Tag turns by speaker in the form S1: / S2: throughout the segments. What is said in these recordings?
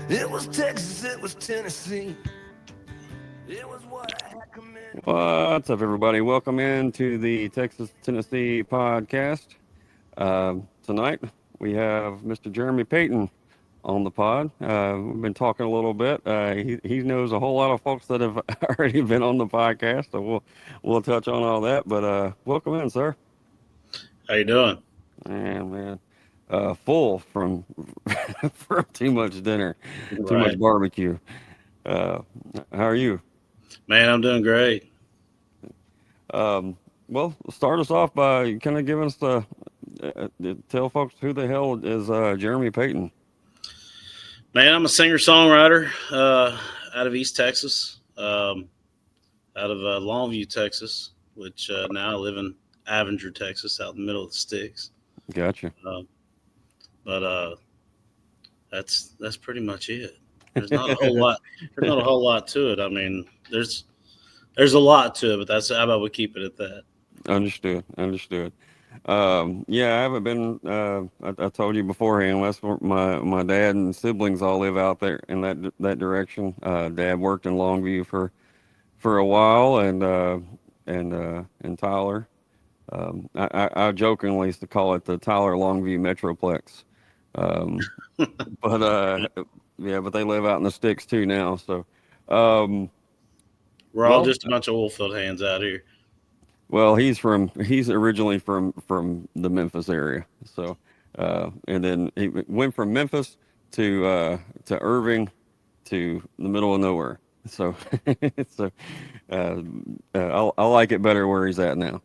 S1: It was Texas, it was Tennessee. It was what I had committed.
S2: What's up, everybody? Welcome in to the Texas Tennessee podcast. Tonight we have Mr. Jeremy Peyton on the pod. We've been talking a little bit. He knows a whole lot of folks that have already been on the podcast, so we'll touch on all that. But welcome in, sir.
S3: How you doing?
S2: Man, full from from too much dinner, too
S3: Right.
S2: much barbecue. How are you?
S3: Man, I'm doing great.
S2: Well, start us off by kind of giving us tell folks who the hell is Jeremy Peyton.
S3: Man, I'm a singer-songwriter out of East Texas, out of Longview, Texas, which now I live in Avenger, Texas, out in the middle of the sticks.
S2: Gotcha.
S3: But that's pretty much it. There's not a whole lot. There's not a whole lot to it. I mean, there's a lot to it, but that's how about we keep it at that.
S2: Understood. Yeah, I haven't been. I told you beforehand. That's where my dad and siblings all live out there in that direction. Dad worked in Longview for a while, and Tyler. I jokingly used to call it the Tyler Longview Metroplex. But they live out in the sticks too now. So,
S3: We're all just a bunch of oilfield hands out here.
S2: well, he's originally from the Memphis area. So, and then he went from Memphis to Irving to the middle of nowhere. So, so I like it better where he's at now.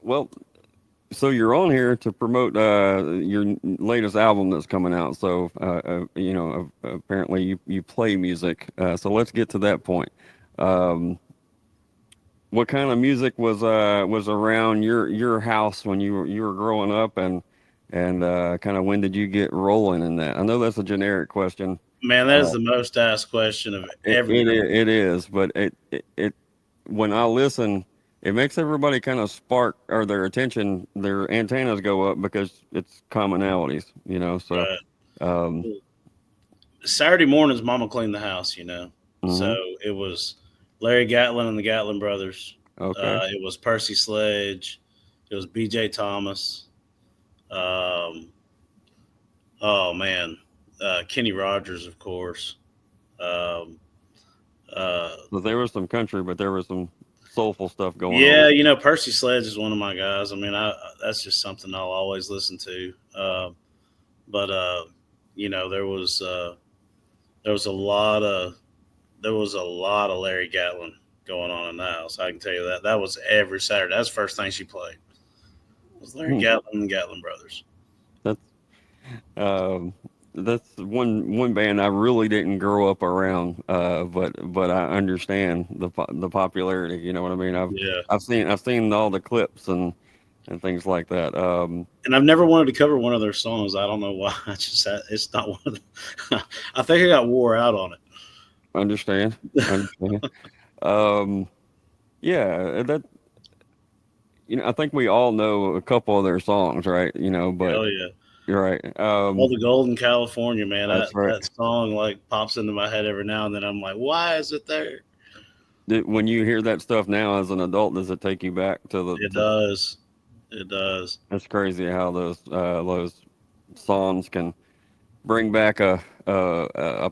S2: Well, so you're on here to promote your latest album that's coming out. So apparently you play music. So let's get to that point. What kind of music was around your house when you were growing up, and kind of when did you get rolling in that? I know that's a generic question.
S3: Man, that is the most asked question of ever.
S2: It is, but it when I listen, it makes everybody kind of spark or their attention, their antennas go up because it's commonalities, So,
S3: Right. Saturday mornings, Mama cleaned the house,
S2: mhm.
S3: So it was Larry Gatlin and the Gatlin brothers.
S2: Okay.
S3: It was Percy Sledge. It was B.J. Thomas. Oh man, Kenny Rogers, of course.
S2: So there was some country, but there was some soulful stuff going
S3: Yeah,
S2: on.
S3: Percy Sledge is one of my guys. I mean, that's just something I'll always listen to. But there was a lot of Larry Gatlin going on in the house. I can tell you that. That was every Saturday. That's the first thing she played. It was Larry Gatlin and the Gatlin brothers.
S2: That's that's one band I really didn't grow up around, but I understand the popularity. You know what I mean?
S3: Yeah.
S2: I've seen all the clips and things like that.
S3: And I've never wanted to cover one of their songs. I don't know why. It's not one of the. I think I got wore out on it.
S2: Understand. Yeah, that I think we all know a couple of their songs, right? But
S3: Oh yeah.
S2: you're right.
S3: All the Golden California, man.
S2: That's right.
S3: That song like pops into my head every now and then. I'm like, why is it there?
S2: When you hear that stuff now as an adult, does it take you back to the?
S3: It does. It does.
S2: That's crazy how those songs can bring back a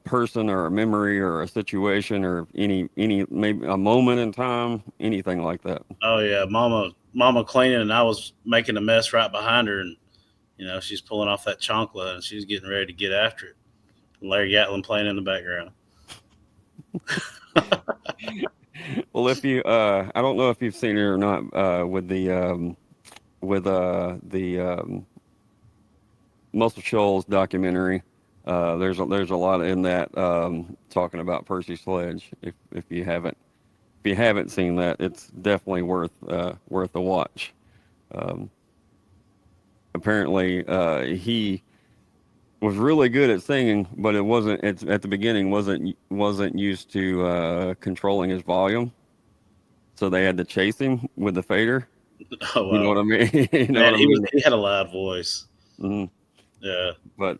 S2: person or a memory or a situation or any maybe a moment in time, anything like that.
S3: Oh yeah, Mama cleaning, and I was making a mess right behind her, and she's pulling off that chancla, and she's getting ready to get after it. And Larry Gatlin playing in the background.
S2: Well, if you, I don't know if you've seen it or not, with the Muscle Shoals documentary. There's a lot in that talking about Percy Sledge. If you haven't seen that, it's definitely worth a watch. Apparently, he was really good at singing, but it wasn't at the beginning wasn't used to controlling his volume, so they had to chase him with the fader.
S3: Oh wow.
S2: You know what I mean?
S3: Man, he had a loud voice.
S2: Mhm.
S3: Yeah.
S2: But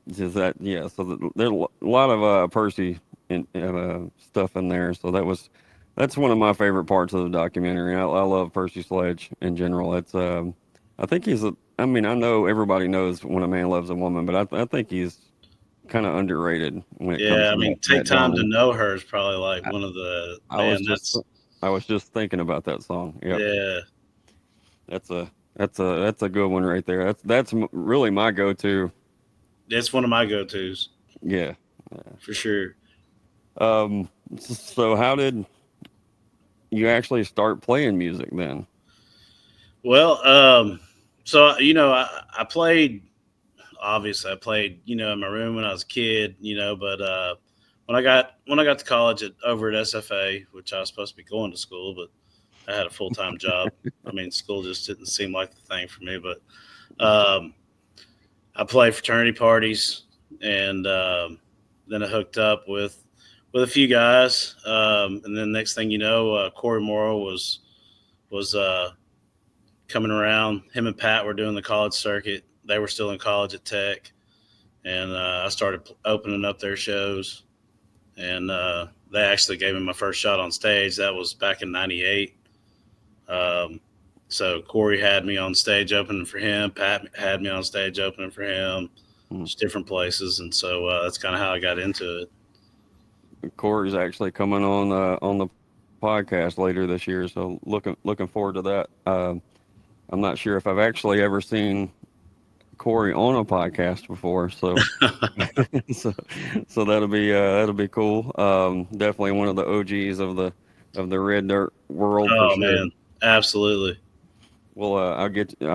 S2: just that, yeah. So there's a lot of Percy stuff in there. So that's one of my favorite parts of the documentary. I love Percy Sledge in general. It's I think he's a. I mean, I know everybody knows when a man loves a woman, but I think he's kind of underrated when it comes
S3: Yeah. I
S2: to
S3: mean, Take
S2: that
S3: Time to
S2: genre.
S3: Know Her is probably like
S2: I,
S3: one of the,
S2: I was
S3: man,
S2: just I was just thinking about that song. Yep,
S3: yeah,
S2: that's a good one right there. Really my go-to.
S3: that's one of my go-tos
S2: Yeah.
S3: for sure.
S2: So how did you actually start playing music then?
S3: Well, so, I played, obviously I played, in my room when I was a kid, but, when I got to college over at SFA, which I was supposed to be going to school, but I had a full-time job. I mean, school just didn't seem like the thing for me, but, um, I played fraternity parties, and then I hooked up with a few guys, and then next thing you know, Corey Morrow was coming around. Him and Pat were doing the college circuit. They were still in college at Tech, and I started opening up their shows, and they actually gave me my first shot on stage. That was back in '98. Um, so Corey had me on stage opening for him. Pat had me on stage opening for him.
S2: Hmm.
S3: Just different places, and so that's kind of how I got into it.
S2: Corey's actually coming on the podcast later this year, so looking forward to that. I'm not sure if I've actually ever seen Corey on a podcast before, so so, so that'll be cool. Definitely one of the OGs of the red dirt world for
S3: Oh
S2: sure.
S3: man, absolutely.
S2: Well, I'll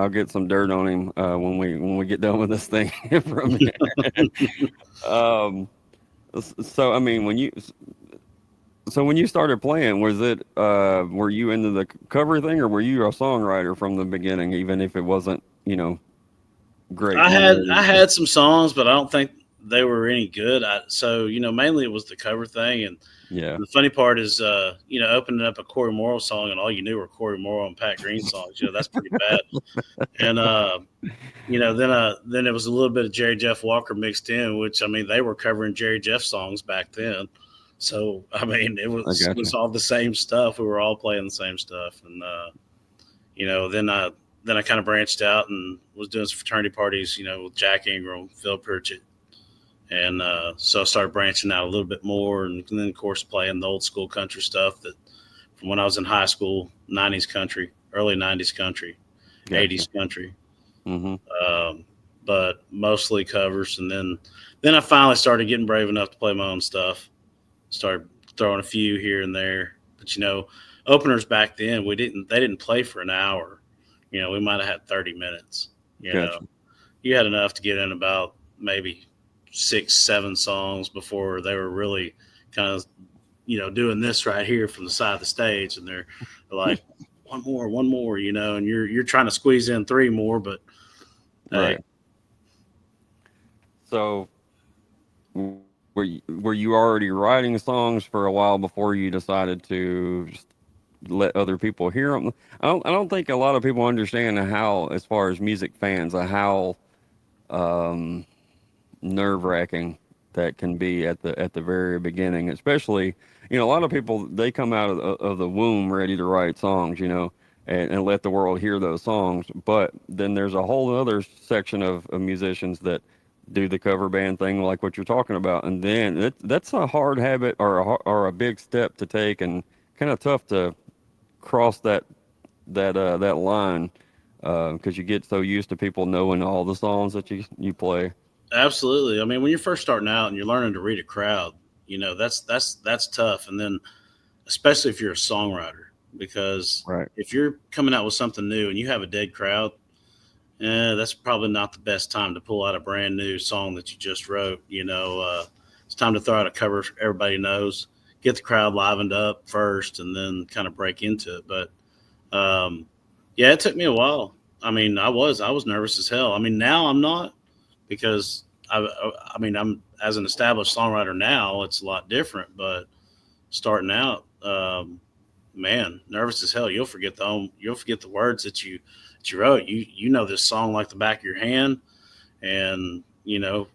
S2: get some dirt on him when we get done with this thing from here. Um, so I mean, when you started playing, was it were you into the cover thing, or were you a songwriter from the beginning, even if it wasn't great
S3: I
S2: one
S3: had
S2: way or
S3: I
S2: the
S3: had some songs, but I don't think they were any good. So mainly it was the cover thing, and
S2: yeah,
S3: the funny part is, opening up a Corey Morrow song and all you knew were Corey Morrow and Pat Green songs. That's pretty bad. And then it was a little bit of Jerry Jeff Walker mixed in, which I mean they were covering Jerry Jeff songs back then. So I mean it
S2: I
S3: was it
S2: got
S3: was
S2: you.
S3: all the same stuff. We were all playing the same stuff, and then I kind of branched out and was doing some fraternity parties, with Jack Ingram, Phil Pritchett, and so I started branching out a little bit more, and then of course playing the old school country stuff that from when I was in high school, '90s country, early '90s country,
S2: Gotcha.
S3: '80s country,
S2: Hmm.
S3: um, but mostly covers. And then I finally started getting brave enough to play my own stuff. Started throwing a few here and there, but openers back then they didn't play for an hour. We might have had 30 minutes.
S2: Gotcha.
S3: You had enough to get in about maybe 6, 7 songs before they were really kind of, doing this right here from the side of the stage. And they're like, one more, and you're trying to squeeze in 3 more, but hey,
S2: Right. So were you already writing songs for a while before you decided to just let other people hear them? I don't think a lot of people understand how, as far as music fans, how um, nerve wracking that can be at the very beginning, especially a lot of people, they come out of the womb ready to write songs, and let the world hear those songs. But then there's a whole other section of musicians that do the cover band thing, like what you're talking about, and then that's a hard habit, or a big step to take, and kind of tough to cross that line, because you get so used to people knowing all the songs that you play.
S3: absolutely. I mean, when you're first starting out and you're learning to read a crowd, that's tough. And then especially if you're a songwriter, because
S2: Right.
S3: if you're coming out with something new and you have a dead crowd, that's probably not the best time to pull out a brand new song that you just wrote. It's time to throw out a cover everybody knows, get the crowd livened up first, and then kind of break into it. But yeah, it took me a while. I mean, I was nervous as hell. I mean, now I'm not, because I mean, I'm as an established songwriter now, it's a lot different. But starting out, man, nervous as hell. You'll forget the words that you wrote. You know this song like the back of your hand, and you'll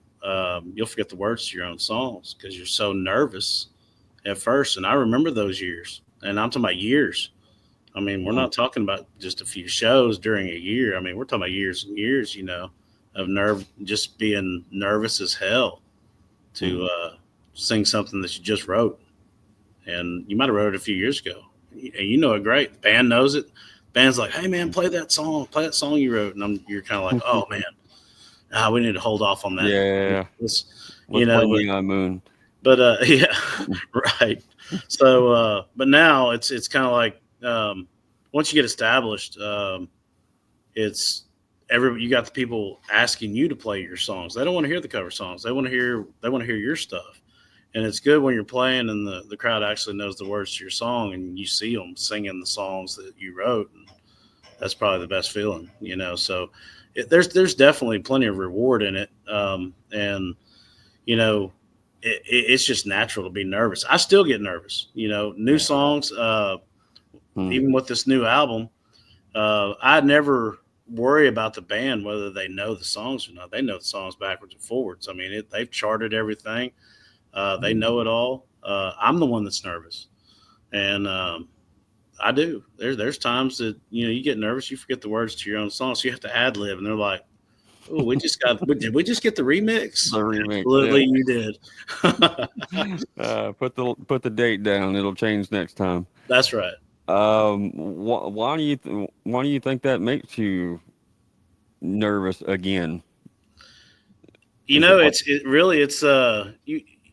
S3: forget the words to your own songs because you're so nervous at first. And I remember those years, and I'm talking about years. I mean, we're not talking about just a few shows during a year. I mean, we're talking about years and years, of just being nervous as hell to sing something that you just wrote. And you might have wrote it a few years ago. And you know it great. The band knows it. Band's like, hey, man, play that song you wrote. And you're kind of like, oh, man, we need to hold off on that.
S2: Yeah.
S3: Let's
S2: play Neon Moon.
S3: But, yeah, right. So, but now it's kind of like, once you get established, it's you got the people asking you to play your songs. They don't want to hear the cover songs. They want to hear your stuff. And it's good when you're playing and the crowd actually knows the words to your song and you see them singing the songs that you wrote. And that's probably the best feeling, So there's definitely plenty of reward in it. And it's just natural to be nervous. I still get nervous, new songs, even with this new album. I never worry about the band, whether they know the songs or not. They know the songs backwards and forwards. I mean, they've charted everything. They know it all. I'm the one that's nervous. And I do. There's times that, you get nervous, you forget the words to your own song. So you have to ad lib. And they're like, oh, did we just get the remix?
S2: The remix.
S3: Absolutely, you did.
S2: Put the date down. It'll change next time.
S3: That's right.
S2: Why do you think that makes you nervous again?
S3: It's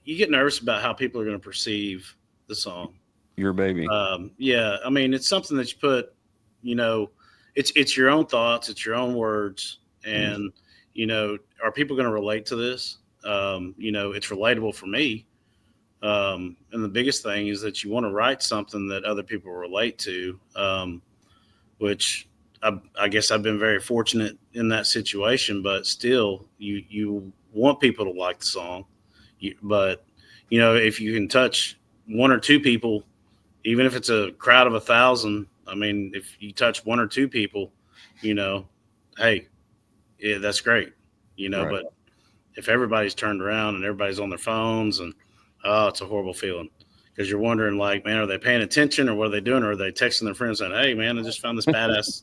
S3: you get nervous about how people are going to perceive the song.
S2: Your baby.
S3: Yeah. I mean, it's something that you put, it's your own thoughts, it's your own words. And, are people going to relate to this? It's relatable for me. And the biggest thing is that you want to write something that other people relate to, which I guess I've been very fortunate in that situation, but still you want people to like the song. But if you can touch one or two people, even if it's a crowd of 1,000, I mean, if you touch one or two people, hey, yeah, that's great, right. But if everybody's turned around and everybody's on their phones and, it's a horrible feeling because you're wondering like, man, are they paying attention or what are they doing? Or are they texting their friends saying, hey man, I just found this badass,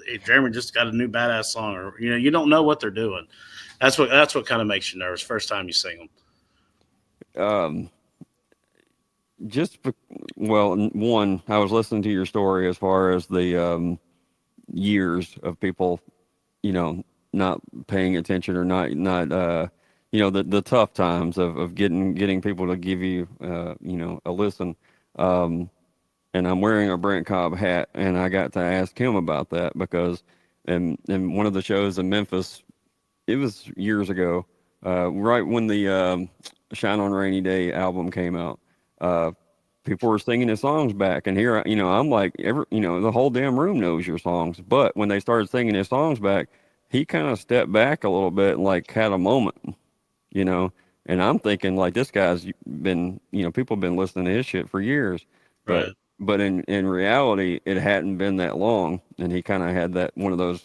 S3: hey, Jeremy just got a new badass song, or, you don't know what they're doing. That's what kind of makes you nervous first time you sing them.
S2: One, I was listening to your story as far as the years of people, not paying attention or not the tough times of getting people to give you a listen. And I'm wearing a Brent Cobb hat, and I got to ask him about that because in one of the shows in Memphis, it was years ago, right when the Shine on a Rainy Day album came out. People were singing his songs back, and here, I'm like, the whole damn room knows your songs. But when they started singing his songs back, he kind of stepped back a little bit and like had a moment, and I'm thinking like, this guy's been, people have been listening to his shit for years,
S3: right.
S2: But in reality, it hadn't been that long, and he kind of had that one of those,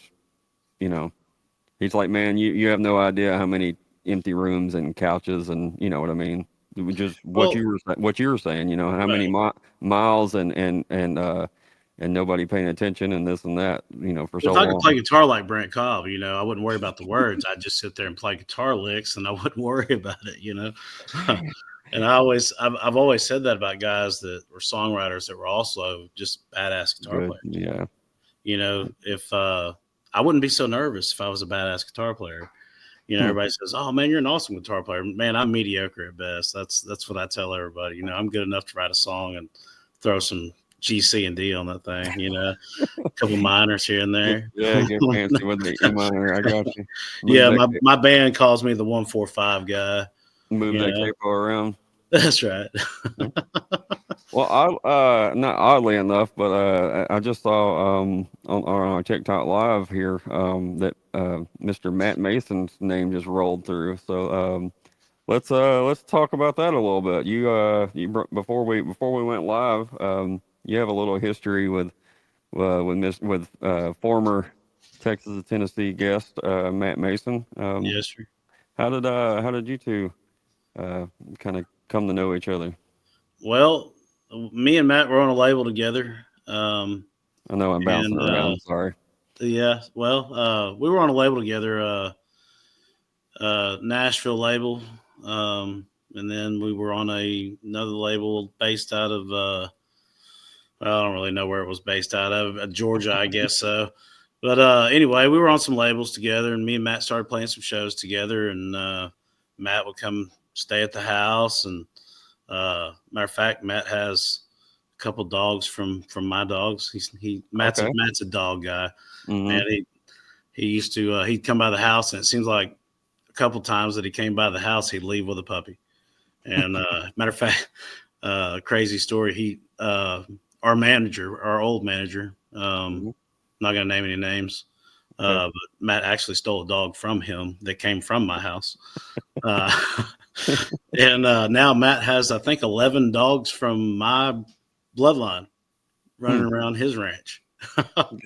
S2: he's like, man, you have no idea how many empty rooms and couches and you know what I mean. Just what you were saying, how right. many miles and nobody paying attention and this and that, for so long.
S3: If I could play guitar like Brent Cobb, I wouldn't worry about the words. I'd just sit there and play guitar licks and I wouldn't worry about it, And I've always said that about guys that were songwriters that were also just badass guitar players.
S2: Yeah.
S3: If I wouldn't be so nervous if I was a badass guitar player. Everybody says, "Oh man, you're an awesome guitar player." Man, I'm mediocre at best. That's what I tell everybody. I'm good enough to write a song and throw some G, C, and D on that thing. A couple minors here and there.
S2: Yeah, get fancy with the E minor. I got you.
S3: My band calls me the 1-4-5 guy.
S2: Move that capo around.
S3: That's right.
S2: Well, not oddly enough, but I just saw on our TikTok live here that Mr. Matt Mason's name just rolled through. So let's talk about that a little bit. You before we went live, you have a little history with former Texas and Tennessee guest, Matt Mason.
S3: Yes, sir.
S2: How did you two kind of come to know each other?
S3: Well, me and Matt were on a label together.
S2: I know I'm bouncing
S3: And
S2: around. Sorry.
S3: yeah, well, we were on a label together, Nashville label, and then we were on another label based out of. I don't really know where it was based out of, Georgia, I guess so. But anyway, we were on some labels together, and me and Matt started playing some shows together. And Matt would come stay at the house. And matter of fact, Matt has a couple dogs from my dogs. Matt's
S2: Okay.
S3: Matt's a dog guy,
S2: Mhm.
S3: and he used to he'd come by the house, and it seems like a couple times that he came by the house, he'd leave with a puppy. And matter of fact, crazy story. Our manager, our old manager,
S2: Mhm.
S3: not gonna name any names,
S2: Okay.
S3: but Matt actually stole a dog from him that came from my house. Uh, and now Matt has, I think, 11 dogs from my bloodline running around his ranch.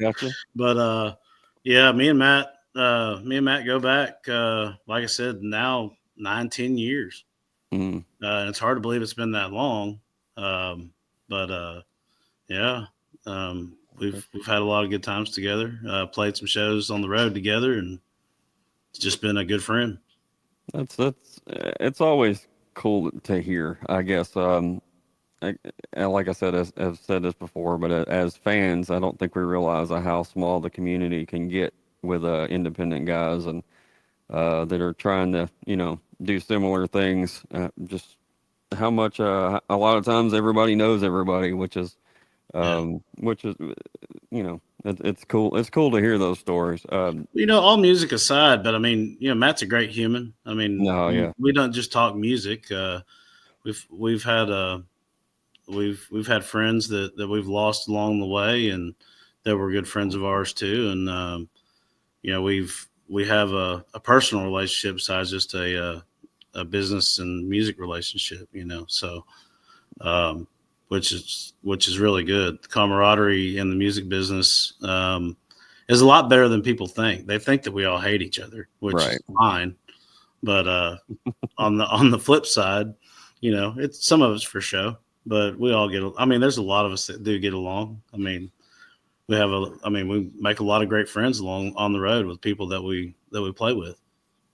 S2: Gotcha.
S3: But yeah, me and Matt go back, like I said, now 9-10 years.
S2: Mhm.
S3: And it's hard to believe it's been that long. But yeah, we've had a lot of good times together. Played some shows on the road together, and it's just been a good friend.
S2: That's it's always cool to hear, I guess. And like I said, I've said this before, but as fans, I don't think we realize how small the community can get with independent guys and that are trying to, do similar things. Just how much a lot of times everybody knows everybody,
S3: Yeah.
S2: which is, it's cool. It's cool to hear those stories.
S3: All music aside, but I mean, Matt's a great human. I mean,
S2: No, yeah,
S3: we don't just talk music. We've had we've had friends that we've lost along the way, and that were good friends of ours too. And we have a personal relationship besides just a business and music relationship. So which is really good. The camaraderie in the music business is a lot better than people think. They think that we all hate each other, which
S2: right.
S3: is fine. But on the flip side, it's some of it's for show, but we all get. I mean, there's a lot of us that do get along. I mean, we make a lot of great friends along on the road with people that we play with,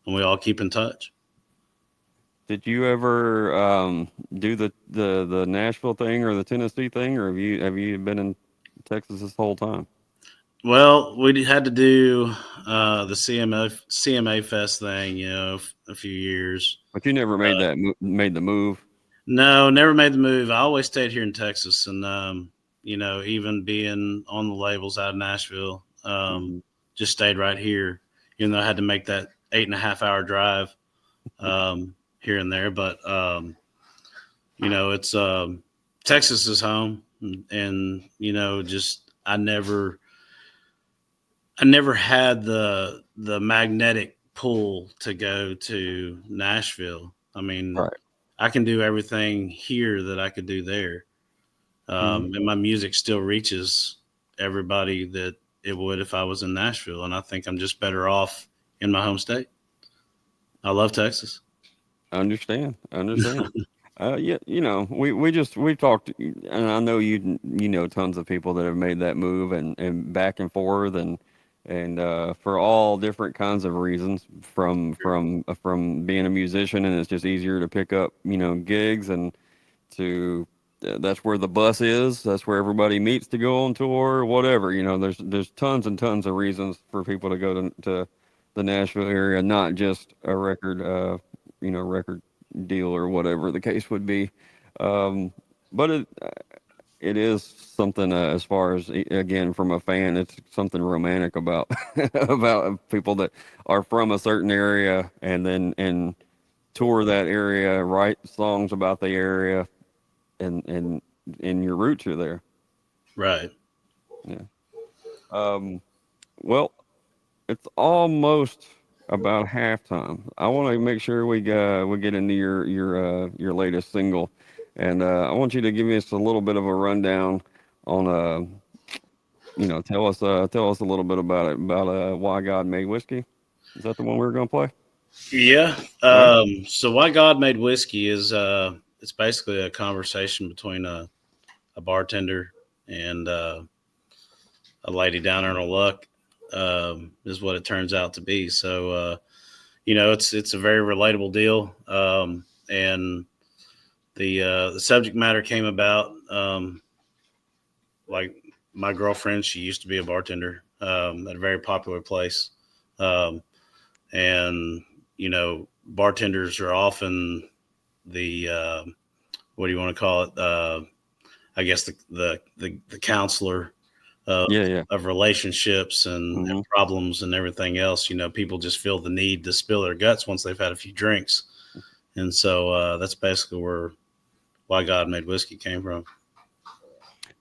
S3: and we all keep in touch.
S2: Did you ever do the Nashville thing or the Tennessee thing, or have you been in Texas this whole time?
S3: Well, we had to do the CMA Fest thing, a few years.
S2: But you never made made the move.
S3: No, never made the move. I always stayed here in Texas, and even being on the labels out of Nashville,
S2: Mhm.
S3: just stayed right here. Even though I had to make that 8.5 hour drive here and there, but it's Texas is home, and just I never had the magnetic pull to go to Nashville. I mean,
S2: Right.
S3: I can do everything here that I could do there.
S2: Mhm.
S3: And my music still reaches everybody that it would if I was in Nashville. And I think I'm just better off in my home state. I love Texas.
S2: Understand. Yeah, we've talked, and I know you know tons of people that have made that move and back and forth and for all different kinds of reasons from being a musician and it's just easier to pick up gigs and to that's where the bus is, that's where everybody meets to go on tour, whatever. There's tons and tons of reasons for people to go to the Nashville area, not just a record deal or whatever the case would be. But it is something as far as again from a fan, it's something romantic about about people that are from a certain area and tour that area, write songs about the area, and your roots are there.
S3: Right.
S2: Yeah. Well, it's almost about halftime. I want to make sure we get into your latest single, and I want you to give us a little bit of a rundown on tell us a little bit about it, about Why God Made Whiskey. Is that the one we were going to play?
S3: Yeah.
S2: Right.
S3: So Why God Made Whiskey is it's basically a conversation between a bartender and a lady down there on her luck, is what it turns out to be. So it's a very relatable deal, and the subject matter came about, like my girlfriend. She used to be a bartender at a very popular place, um, and bartenders are often the what do you want to call it? I guess the counselor of
S2: Yeah, yeah.
S3: of relationships and problems and everything else. People just feel the need to spill their guts once they've had a few drinks, and so that's basically where Why God Made Whiskey came from.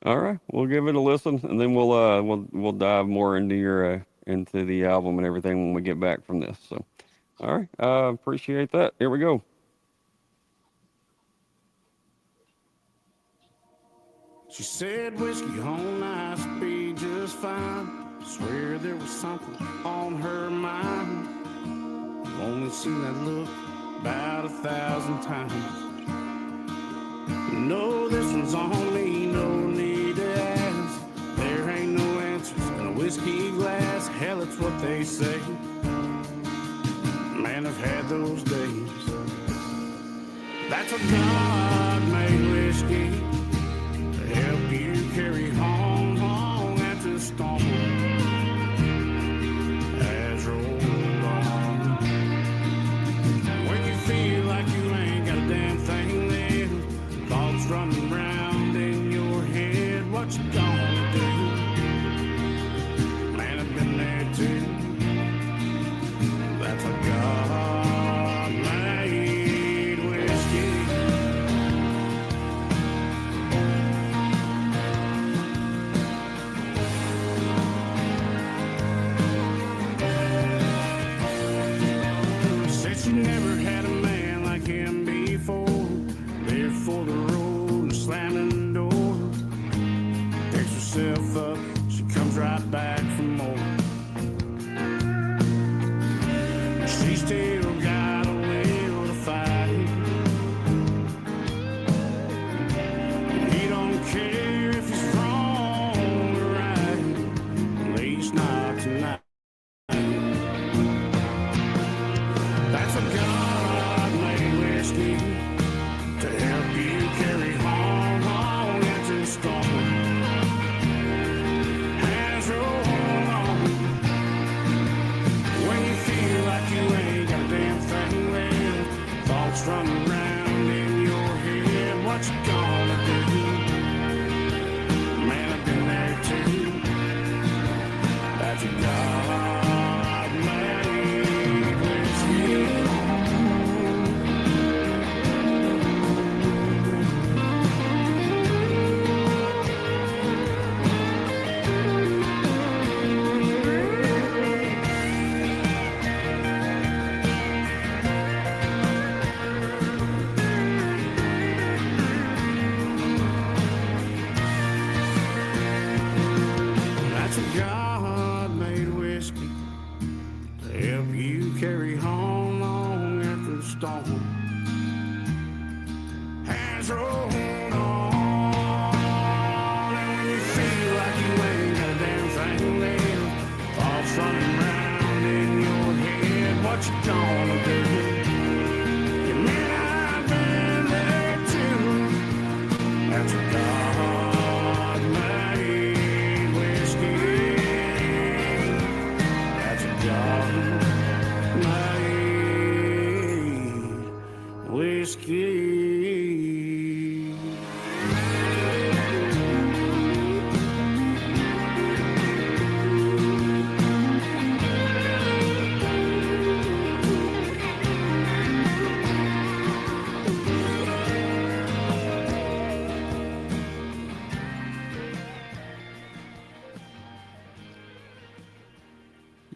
S2: All right, we'll give it a listen, and then we'll dive more into your into the album and everything when we get back from this. So, all right, appreciate that. Here we go.
S4: She said whiskey on ice be just fine. Swear there was something on her mind. Only seen that look about 1,000 times. No, this one's on me, no need to ask. There ain't no answers in a whiskey glass. Hell, it's what they say. Man, I've had those days. That's what God made whiskey to help you carry home long after the storm has rolled on. When you feel like you ain't got a damn thing left, thoughts running round in your head, what you gonna do? Man, I've been there too. That's a God-made whiskey. Said she never had a man like him before. There for the road and slamming doors. Picks herself up, she comes right back for more. She still got a will to fight. He don't care if he's wrong or right, at least not tonight. That's a God-made whiskey to help you carry home long after the storm has rolled on. When you feel like you ain't got a damn thing left, thoughts running around in your head, what you gonna do? Man, I've been there too. That's a God-made whiskey. That's a God-made whiskey to help you carry home long after the storm has rolled on. And when you feel like you ain't got a damn thing left, thoughts running round in your head, what you gonna do? You mean I've been there too. That's a God-made whiskey. That's a God-made whiskey.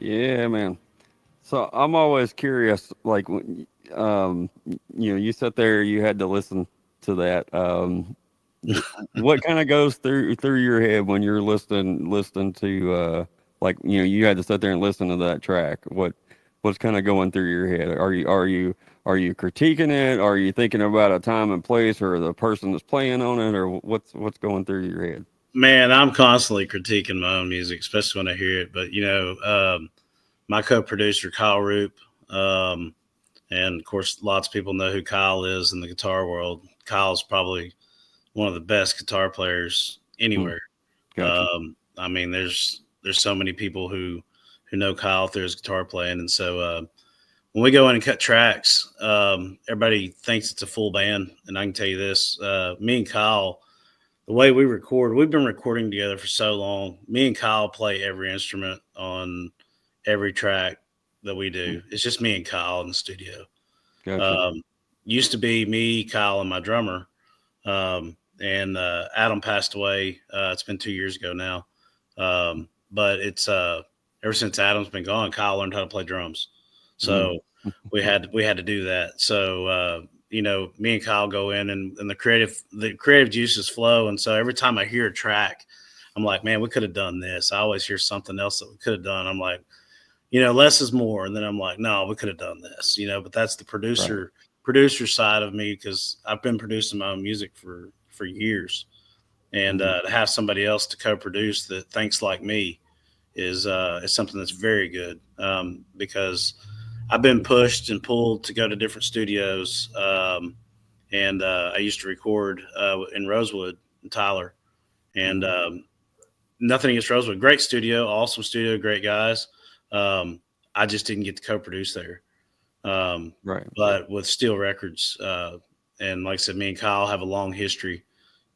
S2: Yeah, man. So I'm always curious, like, you sat there, you had to listen to that. What kind of goes through your head when you're listening to like you had to sit there and listen to that track? What's kind of going through your head? Are you critiquing it? Are you thinking about a time and place or the person that's playing on it, or what's going through your head?
S3: Man, I'm constantly critiquing my own music, especially when I hear it. But my co-producer Kyle Roop, and of course, lots of people know who Kyle is in the guitar world. Kyle's probably one of the best guitar players anywhere.
S2: Gotcha.
S3: I mean, there's so many people who know Kyle through his guitar playing, and so when we go in and cut tracks, everybody thinks it's a full band, and I can tell you this: me and Kyle, the way we record, we've been recording together for so long. Me and Kyle play every instrument on every track that we do. It's just me and Kyle in the studio.
S2: Gotcha.
S3: Used to be me, Kyle, and my drummer. And Adam passed away. It's been 2 years ago now. But it's ever since Adam's been gone, Kyle learned how to play drums. So we had to do that. So me and Kyle go in and the creative juices flow. And so every time I hear a track, I'm like, man, we could have done this. I always hear something else that we could have done. I'm like, less is more. And then I'm like, no, we could have done this, but that's the producer side of me, because I've been producing my own music for years. And to have somebody else to co-produce that thinks like me is something that's very good, because I've been pushed and pulled to go to different studios. And I used to record in Rosewood in Tyler. And nothing against Rosewood. Great studio, awesome studio, great guys. I just didn't get to co-produce there.
S2: Right.
S3: But with Steel Records, and like I said, me and Kyle have a long history,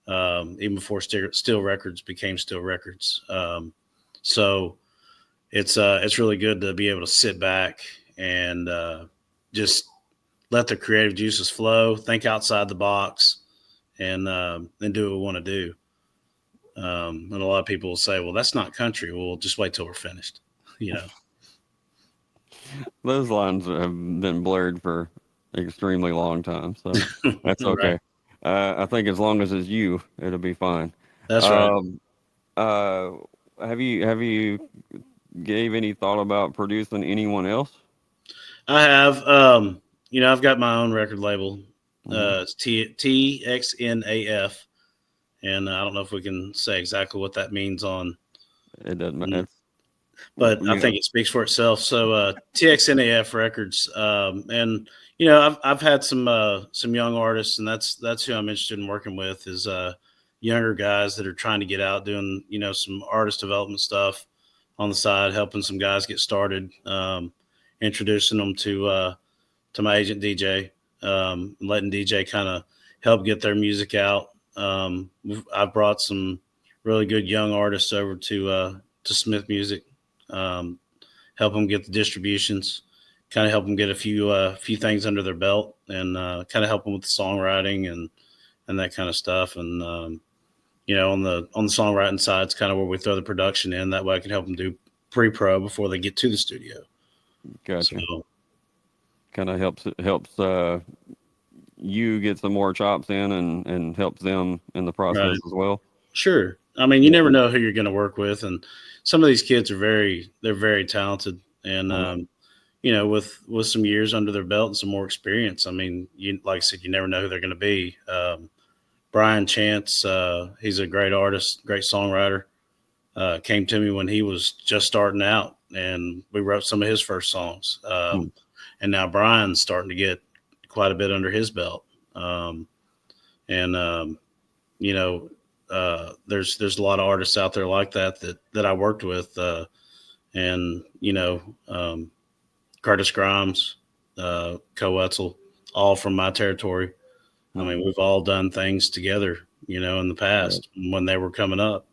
S3: even before Steel Records became Steel Records. So it's really good to be able to sit back and just let the creative juices flow, think outside the box, and do what we want to do. And a lot of people will say, well, that's not country. Well, just wait till we're finished,
S2: Those lines have been blurred for an extremely long time, so that's okay.
S3: Right.
S2: I think as long as it's you, it'll be fine.
S3: That's right.
S2: Have you gave any thought about producing anyone else?
S3: I have. I've got my own record label. It's Tx2Tn, and I don't know if we can say exactly what that means on.
S2: It doesn't matter.
S3: But I think it speaks for itself. So TXNAF Records, and I've had some young artists, and that's who I'm interested in working with, is younger guys that are trying to get out doing some artist development stuff on the side, helping some guys get started, introducing them to my agent DJ, letting DJ kind of help get their music out. I've brought some really good young artists over to Smith Music. Help them get the distributions, kind of help them get a few things under their belt, and kind of help them with the songwriting and that kind of stuff. And on the songwriting side, it's kind of where we throw the production in. That way I can help them do pre-pro before they get to the studio.
S2: Gotcha.
S3: So,
S2: kind of helps you get some more chops in and helps them in the process as well.
S3: Sure. I mean, you never know who you're going to work with, and some of these kids are very talented, and with some years under their belt and some more experience. I mean, like I said, you never know who they're going to be. Brian Chance, he's a great artist, great songwriter. Came to me when he was just starting out, and we wrote some of his first songs. And now Brian's starting to get quite a bit under his belt. There's a lot of artists out there like that I worked with, Curtis Grimes, Co-Wetzel, all from my territory. I mean, we've all done things together, in the past when they were coming up.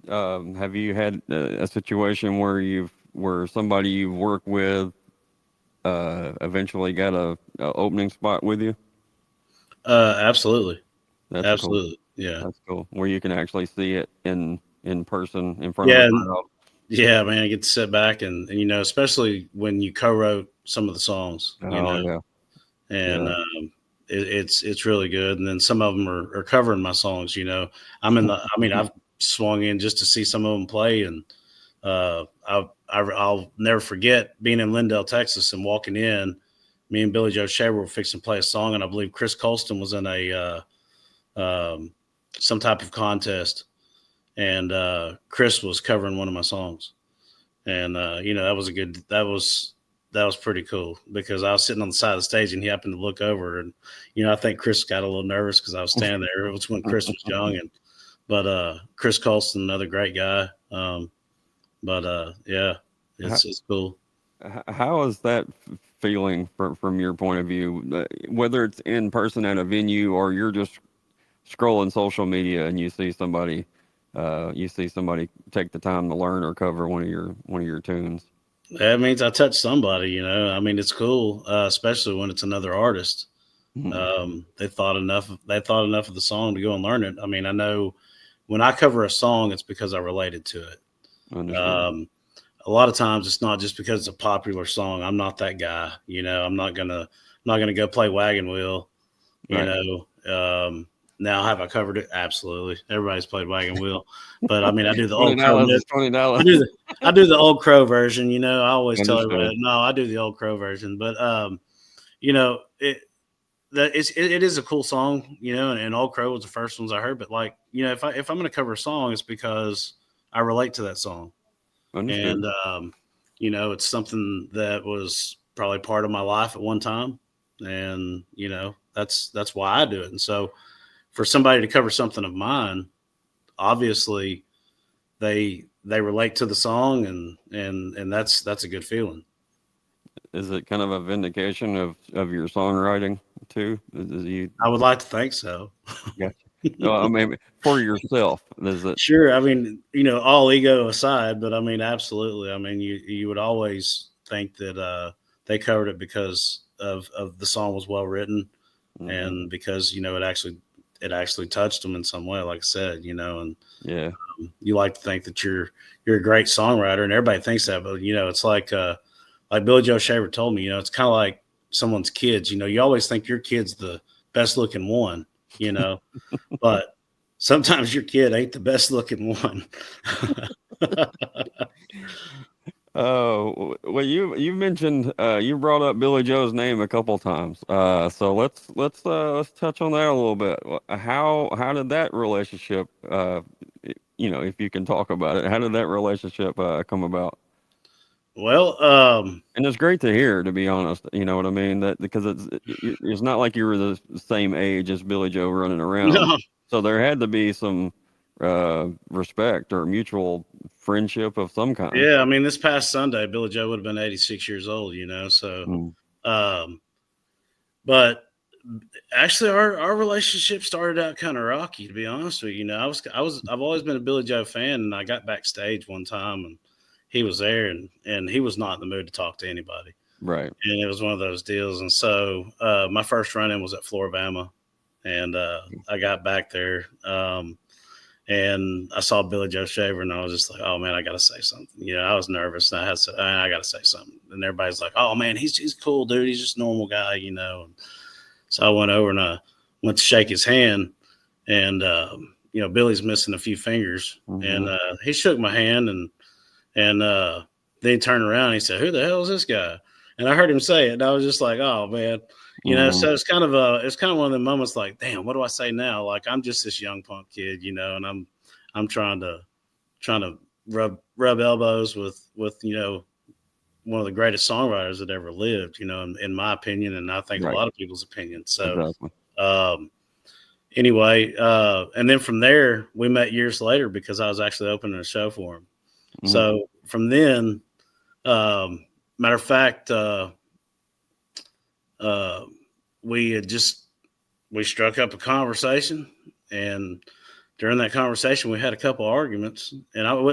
S2: Have you had a situation where somebody you've worked with eventually got a opening spot with you?
S3: Absolutely.
S2: That's
S3: Absolutely.
S2: Cool.
S3: Yeah.
S2: That's cool. Where you can actually see it in person in front of the crowd.
S3: Yeah, man, I get to sit back and especially when you co-wrote some of the songs,
S2: Yeah.
S3: and it's really good. And then some of them are covering my songs. You know, I've swung in just to see some of them play, and I'll never forget being in Lindale, Texas, and walking in. Me and Billy Joe Shaver were fixing to play a song, and I believe Chris Colston was in a some type of contest, and Chris was covering one of my songs, and that was pretty cool, because I was sitting on the side of the stage and he happened to look over, and I think Chris got a little nervous because I was standing there. It was when Chris was young, but Chris Colston, another great guy. Yeah, it's cool.
S2: How is that feeling from your point of view, whether it's in person at a venue or you're just scrolling social media and you see somebody take the time to learn or cover one of your tunes?
S3: That means I touched somebody, I mean, it's cool, especially when it's another artist.
S2: Mm-hmm.
S3: They thought enough of the song to go and learn it. I mean, I know when I cover a song, it's because I related to it. A lot of times it's not just because it's a popular song. I'm not that guy, I'm not gonna go play Wagon Wheel,
S2: Right.
S3: Now, have I covered it? Absolutely. Everybody's played Wagon Wheel, but I mean, I do the old
S2: $20 is $20.
S3: I do the Old Crow version. I always tell
S2: Understood.
S3: everybody, no, I do the Old Crow version, but it is a cool song, and Old Crow was the first ones I heard. But like, if I'm going to cover a song, it's because I relate to that song.
S2: Understood.
S3: And it's something that was probably part of my life at one time, and that's why I do it. And so for somebody to cover something of mine, obviously they relate to the song, and that's a good feeling.
S2: Is it kind of a vindication of your songwriting too?
S3: I would like to think so.
S2: Yeah. No, I mean, for yourself, is it?
S3: Sure. I mean, all ego aside, but I mean, absolutely. I mean, you would always think that they covered it because of the song was well written,
S2: Mm-hmm.
S3: and because it actually touched them in some way, like I said, and
S2: Yeah.
S3: You like to think that you're a great songwriter, and everybody thinks that, but it's like Billy Joe Shaver told me, it's kind of like someone's kids. You always think your kid's the best looking one, but sometimes your kid ain't the best looking one.
S2: Oh, well, you mentioned you brought up Billy Joe's name a couple times. So let's touch on that a little bit. How did that relationship, if you can talk about it, how did that relationship come about?
S3: Well,
S2: and it's great to hear, to be honest. You know what I mean? That because it's not like you were the same age as Billy Joe running around.
S3: No.
S2: So there had to be some respect or mutual friendship of some kind.
S3: Yeah, I mean, this past Sunday, Billy Joe would have been 86 years old, so but actually our relationship started out kind of rocky, to be honest with you. I've always been a Billy Joe fan, and I got backstage one time and he was there, and he was not in the mood to talk to anybody.
S2: Right.
S3: And it was one of those deals. And so my first run-in was at Floribama, and I got back there, and I saw Billy Joe Shaver, and I was just like, oh, man, I got to say something. I was nervous, and I had to say, I got to say something. And everybody's like, oh, man, he's cool, dude. He's just a normal guy, And so I went over and I went to shake his hand, and, Billy's missing a few fingers. Mm-hmm. And he shook my hand, and then he turned around and he said, who the hell is this guy? And I heard him say it, and I was just like, oh, man. So it's kind of one of the moments like, damn, what do I say now? Like, I'm just this young punk kid, and I'm trying to rub elbows with one of the greatest songwriters that ever lived, in my opinion, and I think a lot of people's opinion. So, anyway, and then from there we met years later because I was actually opening a show for him. Mm-hmm. So from then, matter of fact, we struck up a conversation, and during that conversation we had a couple arguments, and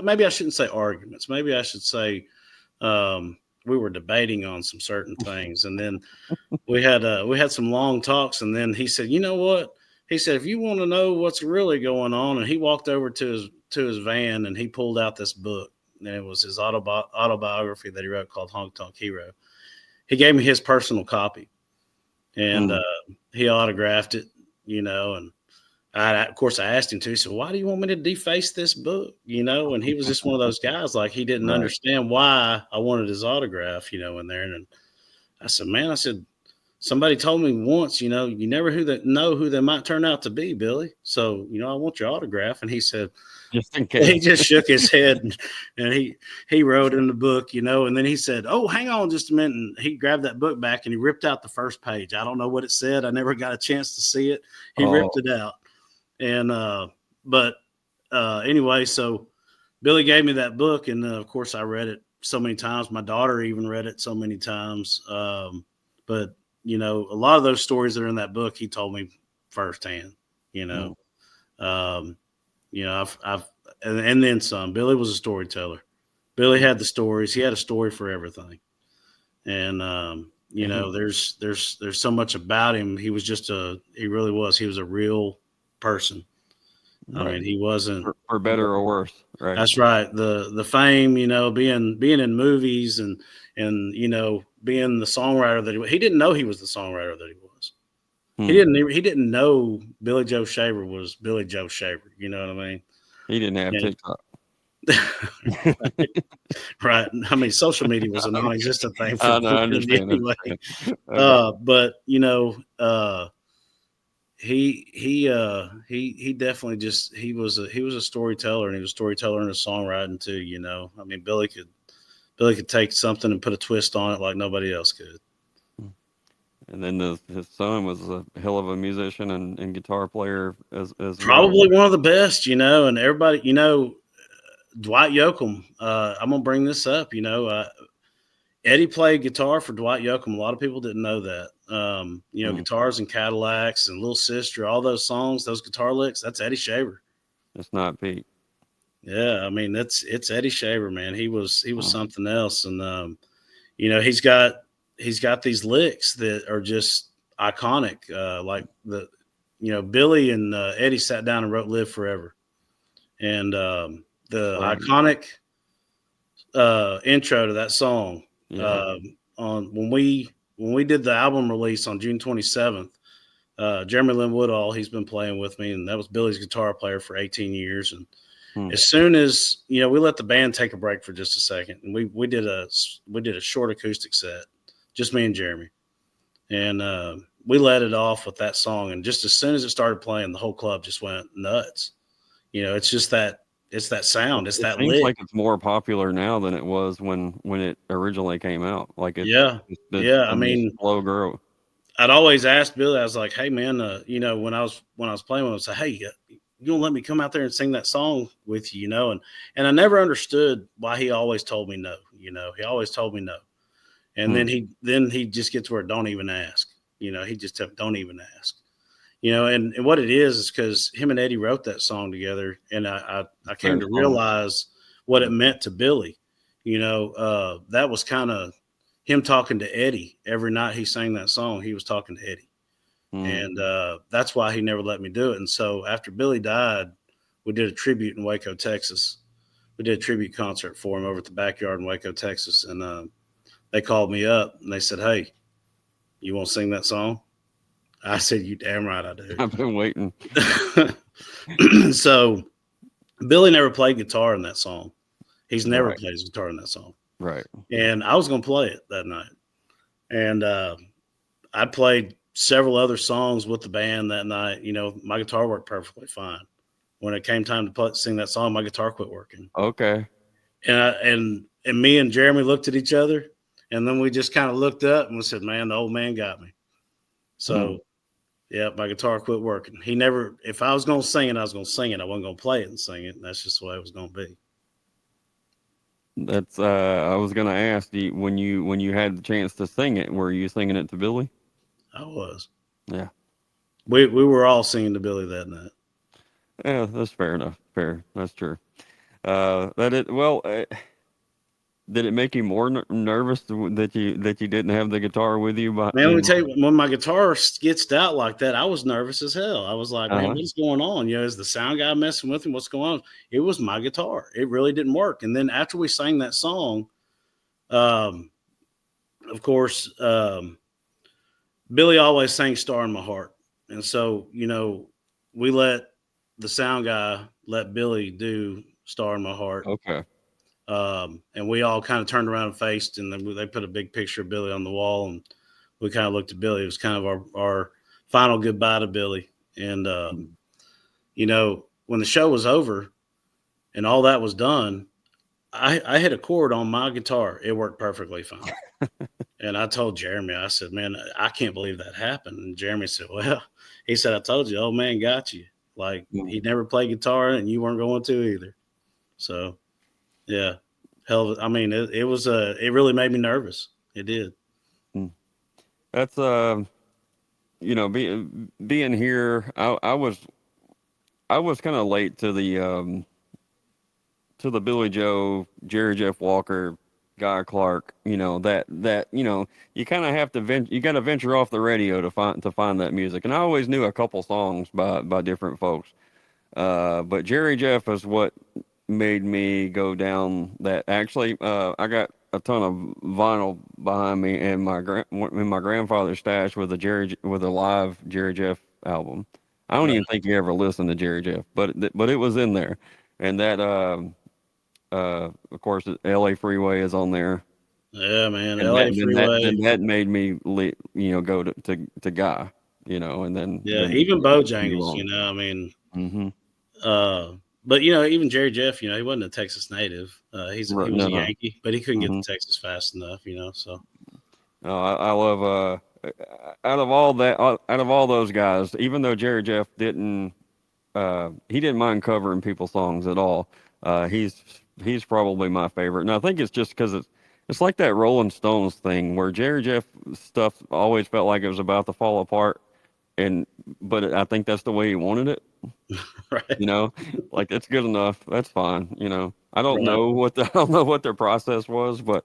S3: maybe I shouldn't say arguments. Maybe I should say, we were debating on some certain things, and then we had some long talks, and then he said, you know what? He said, if you want to know what's really going on, and he walked over to his van and he pulled out this book, and it was his autobiography that he wrote called Honk Tonk Hero. He gave me his personal copy. and he autographed it, you know, and of course, I asked him to. He said, "Why do you want me to deface this book?" You know, and he was just one of those guys. Like he didn't understand why I wanted his autograph, you know, in there. And I said, "Man," I said, "somebody told me once, you know, you never know who they might turn out to be, Billy. So, you know, I want your autograph." And he said,
S2: just in case.
S3: he just shook his head and he wrote in the book, you know, and then he said, "Oh, hang on just a minute." And he grabbed that book back and he ripped out the first page. I don't know what it said. I never got a chance to see it. He ripped it out. And, anyway, so Billy gave me that book, and of course I read it so many times. My daughter even read it so many times. But you know, a lot of those stories that are in that book, he told me firsthand, you know, you know, and then some. Billy was a storyteller. Billy had the stories. He had a story for everything. And, you know, there's so much about him. He was he really was. He was a real person. I mean, he wasn't
S2: for better or worse, right?
S3: That's right. The fame, you know, being in movies and you know, being the songwriter that he didn't know he was the songwriter that he was. He didn't know Billy Joe Shaver was Billy Joe Shaver. You know what I mean?
S2: He didn't have TikTok.
S3: Right. I mean, social media was a non-existent thing for anyway. But you know, he definitely just he was a storyteller, and he was a storyteller and a songwriting too. You know, I mean, Billy could take something and put a twist on it like nobody else could.
S2: And then his son was a hell of a musician and guitar player as
S3: probably one of the best, you know. And everybody, you know, Dwight Yoakam. I'm gonna bring this up. You know, Eddie played guitar for Dwight Yoakam. A lot of people didn't know that. You know, Guitars and Cadillacs and Little Sister, all those songs, those guitar licks, that's Eddie Shaver.
S2: It's not Pete.
S3: Yeah, I mean, it's Eddie Shaver, man. He was something else. And you know, he's got these licks that are just iconic. Like you know, Billy and Eddie sat down and wrote Live Forever. And the iconic intro to that song. On when we did the album release on June 27th, Jeremy Lynn Woodall, he's been playing with me, and that was Billy's guitar player for 18 years. And as soon as, you know, we let the band take a break for just a second, and we did a short acoustic set, just me and Jeremy, and we let it off with that song. And just as soon as it started playing, the whole club just went nuts. You know, it's just that. It's that sound. It's that
S2: seems
S3: lick.
S2: like it's more popular now than it was when it originally came out. Like it,
S3: I mean,
S2: slow grow.
S3: I'd always ask Billy. I was like, "Hey, man, you know, when I was playing with him, I said, hey, you gonna let me come out there and sing that song with you, you know?" And I never understood why he always told me no. You know, he always told me no. And then he just gets where don't even ask. You know, he just don't even ask. You know, and what it is because him and Eddie wrote that song together, and I came to realize what it meant to Billy. You know, that was kind of him talking to Eddie every night he sang that song. He was talking to Eddie, and that's why he never let me do it. And so after Billy died, we did a tribute in Waco, Texas. We did a tribute concert for him over at the backyard in Waco, Texas, and they called me up and they said, "Hey, you want to sing that song?" I said, "You damn right I do."
S2: I've been waiting.
S3: So Billy never played guitar in that song. He's never played his guitar in that song.
S2: Right.
S3: And I was going to play it that night. And I played several other songs with the band that night. You know, my guitar worked perfectly fine. When it came time to sing that song, my guitar quit working.
S2: Okay.
S3: And me and Jeremy looked at each other, and then we just kind of looked up and we said, "Man, the old man got me." So yeah, my guitar quit working. He never, if I was going to sing it, I was going to sing it. I wasn't going to play it and sing it. And that's just the way it was going to be.
S2: That's, I was going to ask you, when you had the chance to sing it, were you singing it to Billy?
S3: I was.
S2: Yeah.
S3: We were all singing to Billy that night.
S2: Yeah, that's fair enough. Fair. That's true. Did it make you more nervous that you didn't have the guitar with you?
S3: Man, let me tell you, when my guitar skitsed out like that, I was nervous as hell. I was like, man, what's going on? You know, is the sound guy messing with him? What's going on? It was my guitar. It really didn't work. And then after we sang that song, of course, Billy always sang "Star in My Heart," and so we let the sound guy let Billy do "Star in My Heart."
S2: Okay.
S3: And we all kind of turned around and faced, and then they put a big picture of Billy on the wall, and we kind of looked at Billy. It was kind of our final goodbye to Billy. And when the show was over and all that was done, I hit a chord on my guitar. It worked perfectly fine. And I told Jeremy, I said, "Man, I can't believe that happened." And Jeremy said, "Well," he said, "I told you, old man got you. Like he never played guitar, and you weren't going to either." So, yeah, hell, I mean, it was it really made me nervous. It did.
S2: That's being here. I was kind of late to the Billy Joe, Jerry Jeff Walker, Guy Clark. You kind of have to you got to venture off the radio to find that music. And I always knew a couple songs by different folks. But Jerry Jeff is what made me go down that. Actually, I got a ton of vinyl behind me in my grandfather's stash with a live Jerry Jeff album. I don't even think you ever listened to Jerry Jeff, but it was in there, and that of course, L.A. Freeway is on there,
S3: Yeah, man.
S2: and
S3: LA Freeway.
S2: that made me go to Guy, and then
S3: Yeah, even Bojangles,
S2: on.
S3: I mean,
S2: Mm-hmm.
S3: but even Jerry Jeff, he wasn't a Texas native. He was
S2: Right,
S3: a
S2: no.
S3: Yankee, but he couldn't get
S2: Mm-hmm.
S3: to Texas fast enough, so.
S2: No, I love out of all those guys, even though Jerry Jeff didn't he didn't mind covering people's songs at all. He's probably my favorite, and I think it's just because it's like that Rolling Stones thing where Jerry Jeff stuff always felt like it was about to fall apart, but I think that's the way he wanted it.
S3: Right.
S2: Like it's good enough. That's fine. I don't
S3: Right.
S2: know I don't know what their process was, but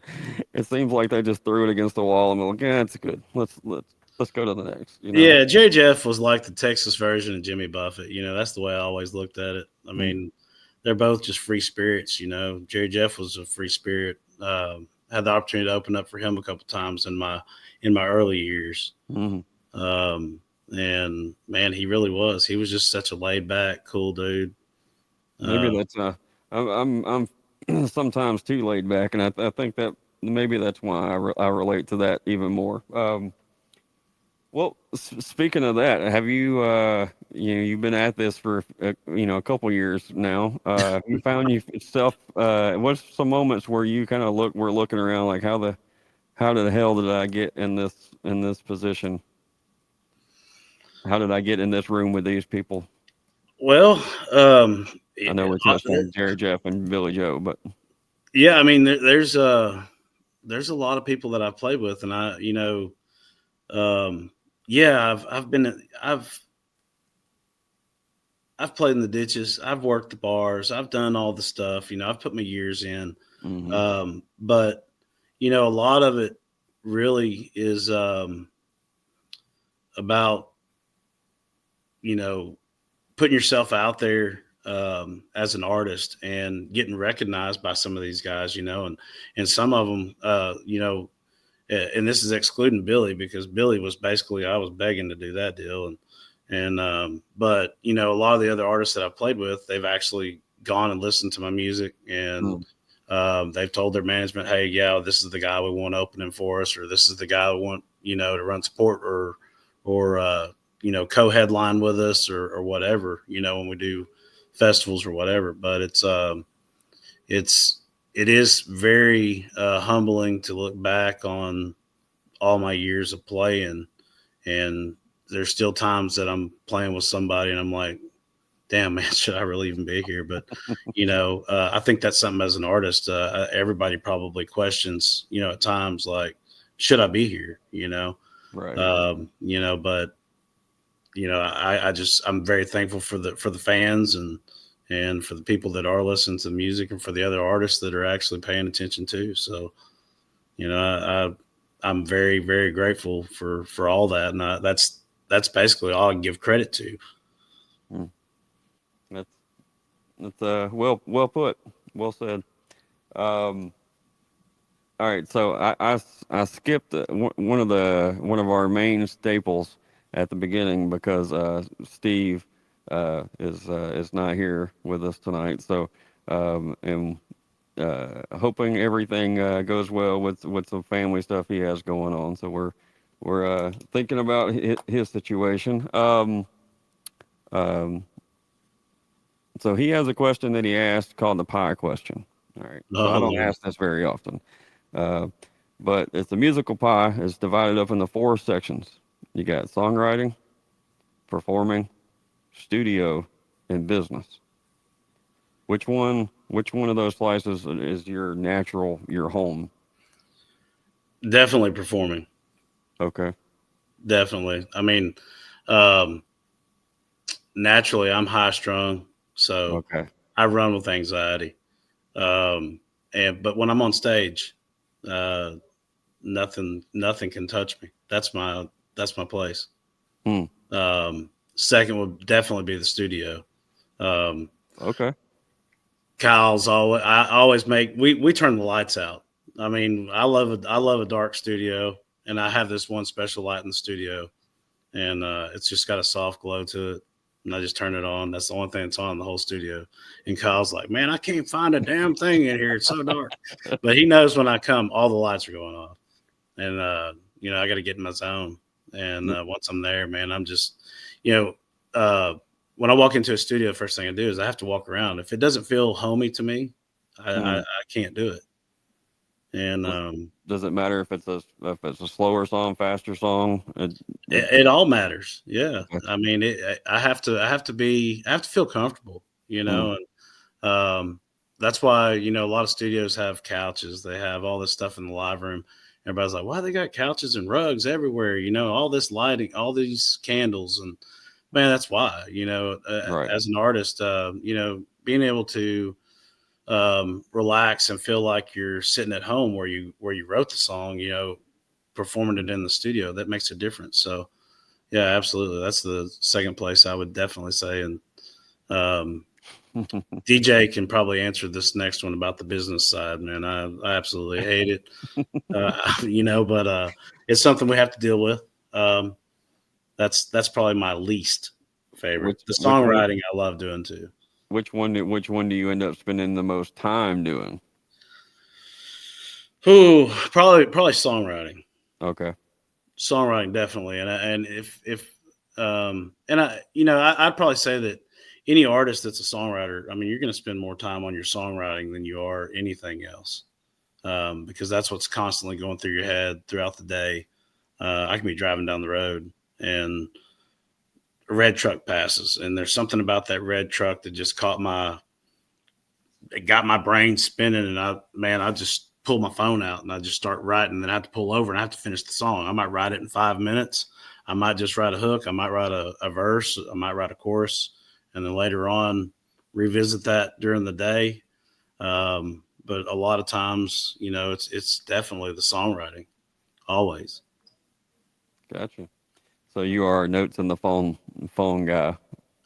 S2: it seems like they just threw it against the wall and were like, yeah, it's good. Let's go to the next.
S3: Yeah, Jerry Jeff was like the Texas version of Jimmy Buffett. That's the way I always looked at it. I mean, they're both just free spirits. Jerry Jeff was a free spirit. Had the opportunity to open up for him a couple times in my early years.
S2: Mm-hmm.
S3: And man, he really was. He was just such a laid back, cool dude.
S2: Maybe that's I'm sometimes too laid back, and I think that maybe that's why I relate to that even more. Well, speaking of that, have you you've been at this for a couple years now? You found yourself what's some moments where you kind of were looking around like how the hell did I get in this position? How did I get in this room with these people?
S3: Well,
S2: I know we touched on Jerry Jeff and Billy Joe, but
S3: yeah, I mean, there's a lot of people that I've played with, and yeah, I've played in the ditches, I've worked the bars, I've done all the stuff, I've put my years in, but a lot of it really is about putting yourself out there as an artist and getting recognized by some of these guys, and some of them, and this is excluding Billy because Billy was basically, I was begging to do that deal. But a lot of the other artists that I've played with, they've actually gone and listened to my music and they've told their management, hey, yeah, this is the guy we want opening for us, or this is the guy we want, to run support or co-headline with us or whatever, when we do festivals or whatever. But it is very humbling to look back on all my years of playing, and there's still times that I'm playing with somebody and I'm like, damn, man, should I really even be here? But, I think that's something as an artist, everybody probably questions, at times like, should I be here?
S2: Right.
S3: But I'm very thankful for the fans and for the people that are listening to the music and for the other artists that are actually paying attention too. So, I'm very, very grateful for all that. And that's basically all I can give credit to.
S2: That's well put, well said. All right, so I skipped one of our main staples at the beginning because Steve is not here with us tonight. So and hoping everything goes well with some family stuff he has going on. So we're thinking about his situation. Um, so he has a question that he asked called the pie question. All right, so I
S3: Oh,
S2: don't
S3: Lord.
S2: ask this very often. Uh, but it's a musical pie. It's divided up into four sections. You got songwriting, performing, studio, and business. Which one of those slices is your home?
S3: Definitely performing.
S2: Okay.
S3: Definitely. I mean, um, naturally, I'm high strung, so
S2: Okay.
S3: I run with anxiety. Um, but when I'm on stage, uh, nothing can touch me. That's my place.
S2: Hmm.
S3: Second would definitely be the studio. Um,
S2: Okay.
S3: I always make we turn the lights out. I mean, I love a dark studio, and I have this one special light in the studio, and it's just got a soft glow to it. And I just turn it on. That's the only thing that's on in the whole studio. And Kyle's like, "Man, I can't find a damn thing in here. It's so dark." But he knows when I come, all the lights are going off, and I got to get in my zone. And once I'm there, man, I'm just, you know, when I walk into a studio, first thing I do is I have to walk around. If it doesn't feel homey to me, I can't do it. And
S2: Does it matter if it's a slower song, faster song?
S3: it all matters. Yeah,
S2: Okay.
S3: I mean, I have to feel comfortable,
S2: Hmm.
S3: and that's why a lot of studios have couches. They have all this stuff in the live room. Everybody's like, "Why they got couches and rugs everywhere?" All this lighting, all these candles, and man, that's why.
S2: Right.
S3: As an artist, being able to relax and feel like you're sitting at home where you wrote the song, performing it in the studio, that makes a difference. So yeah, absolutely. That's the second place I would definitely say. And um, DJ can probably answer this next one about the business side, man. I absolutely hate it. But it's something we have to deal with. Um, that's probably my least favorite.
S2: Which
S3: The
S2: which one
S3: songwriting I love doing too.
S2: which one do you end up spending the most time doing?
S3: Ooh, probably songwriting.
S2: Okay.
S3: Songwriting definitely, and if and I'd probably say that any artist that's a songwriter, I mean, you're going to spend more time on your songwriting than you are anything else, because that's what's constantly going through your head throughout the day. I can be driving down the road and a red truck passes, and there's something about that red truck that just it got my brain spinning, and I just pull my phone out and I just start writing. And then I have to pull over and I have to finish the song. I might write it in 5 minutes. I might just write a hook. I might write a verse. I might write a chorus, and then later on revisit that during the day. But a lot of times, it's definitely the songwriting always.
S2: Gotcha. So you are a notes in the phone guy.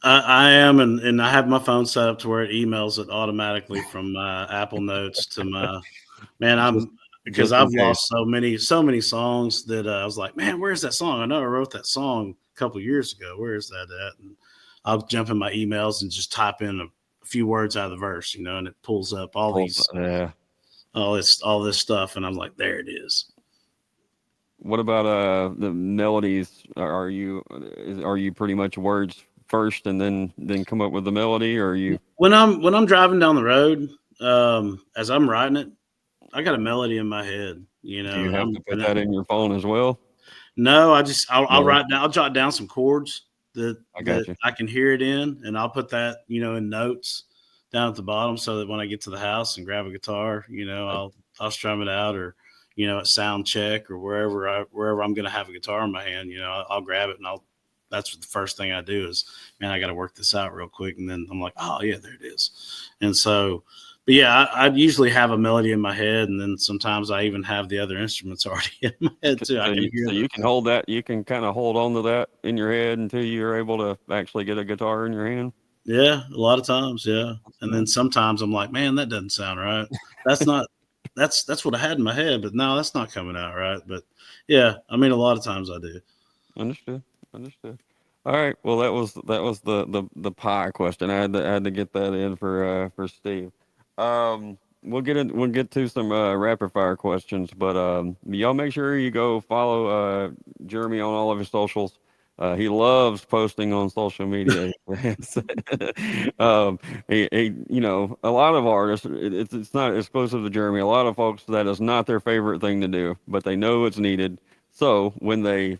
S3: I am, and I have my phone set up to where it emails it automatically from my Apple Notes to my man.
S2: Just
S3: Because
S2: just in
S3: I've
S2: case.
S3: lost so many songs that I was like, man, where's that song? I know I wrote that song a couple years ago. Where is that at? And I'll jump in my emails and just type in a few words out of the verse, and it pulls up
S2: Yeah.
S3: all this stuff, and I'm like, there it is.
S2: What about the melodies? Are you pretty much words first and then come up with the melody, or are you?
S3: When I'm driving down the road, as I'm writing it, I got a melody in my head,
S2: Do you
S3: and
S2: have to put that in your phone as well?
S3: no, I'll
S2: No,
S3: write down, I'll jot down some chords that
S2: I got you.
S3: I can hear it in, and I'll put that in notes down at the bottom, so that when I get to the house and grab a guitar, I'll strum it out, or at sound check, or wherever I'm going to have a guitar in my hand, I'll grab it, and that's the first thing I do is, man, I got to work this out real quick, and then I'm like, oh yeah, there it is, and so. But yeah, I usually have a melody in my head, and then sometimes I even have the other instruments already in my head too. I
S2: So
S3: can
S2: you,
S3: hear
S2: so
S3: them.
S2: you can hold that. You can kind of hold on to that in your head until you're able to actually get a guitar in your hand.
S3: Yeah, a lot of times, yeah. And
S2: Yeah.
S3: then sometimes I'm like, man, that doesn't sound right. That's not that's what I had in my head, but no, that's not coming out right. But yeah, I mean, a lot of times I do.
S2: Understood. Understood. All right. Well, that was the pie question. I had to get that in for Steve. We'll get to some rapid fire questions, but y'all make sure you go follow Jeremy on all of his socials. He loves posting on social media. um, a lot of artists, it's not exclusive to Jeremy. A lot of folks, that is not their favorite thing to do, but they know it's needed. So when they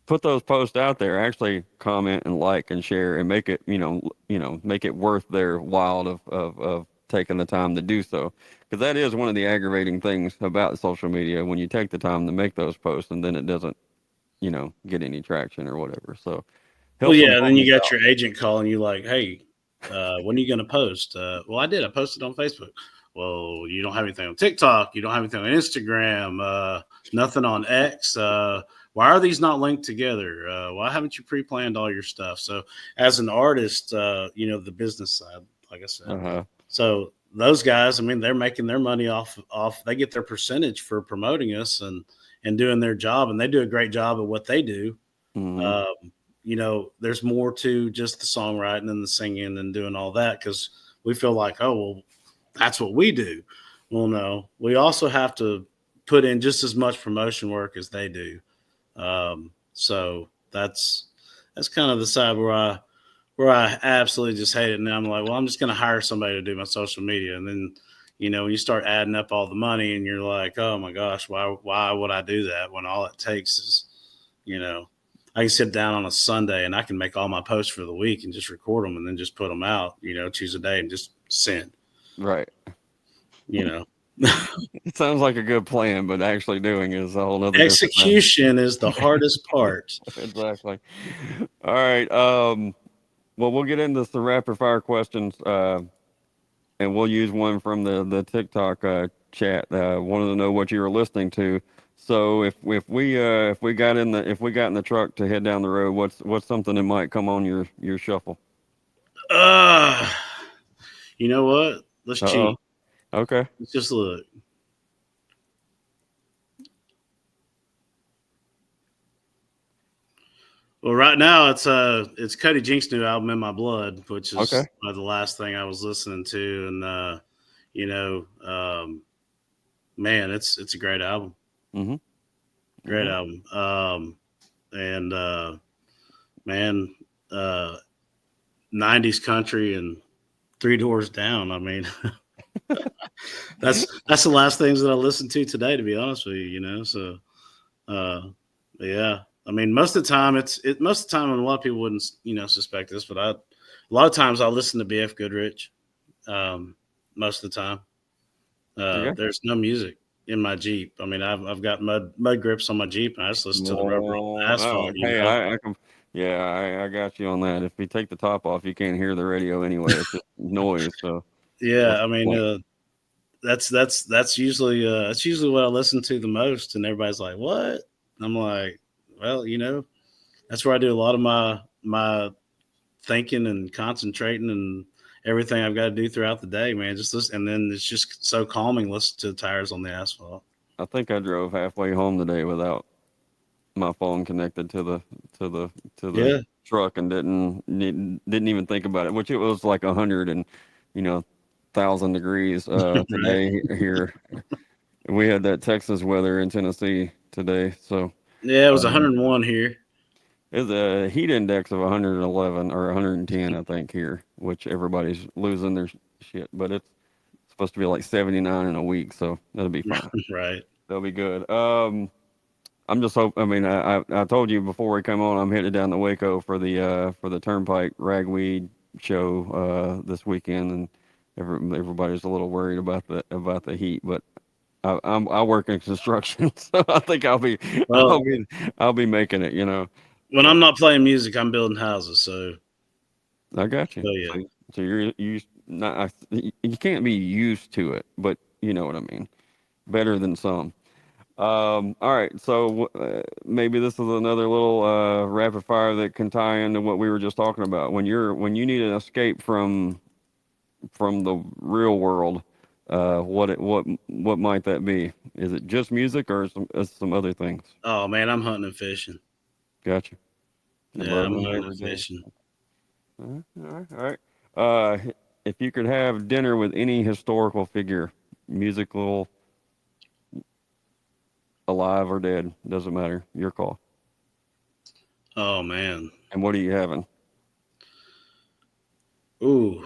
S2: put those posts out there, actually comment and like and share and make it, make it worth their while of taking the time to do so. Because that is one of the aggravating things about social media, when you take the time to make those posts and then it doesn't, get any traction or whatever. So
S3: Well,
S2: help some
S3: yeah, then you
S2: homies
S3: got
S2: out.
S3: your agent calling you like, "Hey, when are you going to post?" Well, I did. I posted on Facebook. Well, you don't have anything on TikTok. You don't have anything on Instagram. Nothing on X. Why are these not linked together? Why haven't you pre-planned all your stuff? So, as an artist, the business side, like I said,
S2: Uh-huh.
S3: so those guys, I mean, they're making their money off. They get their percentage for promoting us and doing their job, and they do a great job at what they do.
S2: Hmm.
S3: Um, there's more to just the songwriting and the singing and doing all that, because we feel like, oh, well, that's what we do. Well, no, we also have to put in just as much promotion work as they do. So that's kind of the side where I absolutely just hate it. And I'm like, well, I'm just going to hire somebody to do my social media. And then, when you start adding up all the money and you're like, oh my gosh, why would I do that when all it takes is, I can sit down on a Sunday and I can make all my posts for the week and just record them and then just put them out, choose a day and just send,
S2: Right.
S3: you know.
S2: It sounds like a good plan, but actually doing it is a whole other different thing.
S3: Execution is the hardest part.
S2: Exactly. All right. Well, we'll get into some rapid fire questions, and we'll use one from the TikTok chat. Wanted to know what you were listening to. So if we got in the truck to head down the road, what's something that might come on your shuffle?
S3: Uh, you know what? Let's
S2: Uh-oh.
S3: cheat.
S2: Okay.
S3: Let's just look. Well, right now it's Cody Jink's new album "In My Blood," which is
S2: Okay.
S3: the last thing I was listening to, and you know, um, man, it's a great album.
S2: Mm-hmm.
S3: Great
S2: Mm-hmm.
S3: album. And man, uh, 90s country and Three Doors Down. I mean, that's the last things that I listened to today, to be honest with you. So uh, yeah. I mean, most of the time most of the time, and a lot of people wouldn't, suspect this, but a lot of times I listen to BF Goodrich. Most of the time,
S2: Okay.
S3: there's no music in my Jeep. I mean, I've got mud grips on my Jeep, and I just listen to the rubber on the asphalt.
S2: Hey, I can, yeah, I got you on that. If you take the top off, you can't hear the radio anyway. It's just noise. So
S3: Yeah,
S2: what's
S3: I
S2: the point?
S3: mean, that's usually what I listen to the most, and everybody's like, "What?" And I'm like, "Well, that's where I do a lot of my thinking and concentrating and everything I've got to do throughout the day, man. Just listen, and then it's just so calming. Listen to the tires on the asphalt."
S2: I think I drove halfway home today without my phone connected to the to the
S3: Yeah,
S2: truck and didn't even think about it. Which it was like 100 and you know 1,000 degrees
S3: right.
S2: today here. We had that Texas weather in Tennessee today, so
S3: Yeah, it was
S2: um,
S3: 101 here.
S2: it's a heat index of 111 or 110, I think here, which everybody's losing their shit. But it's supposed to be like 79 in a week, so that'll be fine.
S3: Right.
S2: That'll be good. I'm just hope. I mean, I told you before we come on, I'm headed down to Waco for the Turnpike Ragweed show this weekend, and everybody's a little worried about the heat, but I work in construction, so I think
S3: Well,
S2: I'll be making it.
S3: when I'm
S2: So
S3: not playing music, I'm building houses.
S2: I got you.
S3: So yeah.
S2: So you not you can't be used to it, but you know what I mean. Better than some. All right, so maybe this is another little rapid fire that can tie into what we were just talking about. When you need an escape from the real world, what might that be? Is it just music or some other things?
S3: Oh man, I'm hunting and fishing.
S2: Gotcha.
S3: Yeah, I'm hunting and fishing.
S2: All right. If you could have dinner with any historical figure, musical, alive or dead, doesn't matter. Your call.
S3: Oh man.
S2: And what are you having?
S3: Ooh,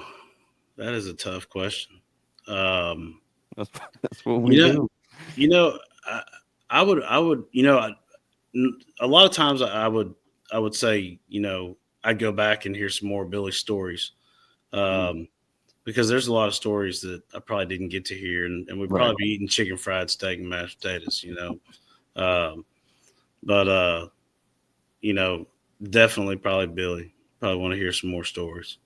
S3: that is a tough question.
S2: That's what we do.
S3: You know, I would, a lot of times I would say, I'd go back and hear some more Billy stories. Because there's a lot of stories that I probably didn't get to hear, and we'd probably be eating chicken fried steak and mashed potatoes, but definitely probably Billy. Probably want to hear some more stories.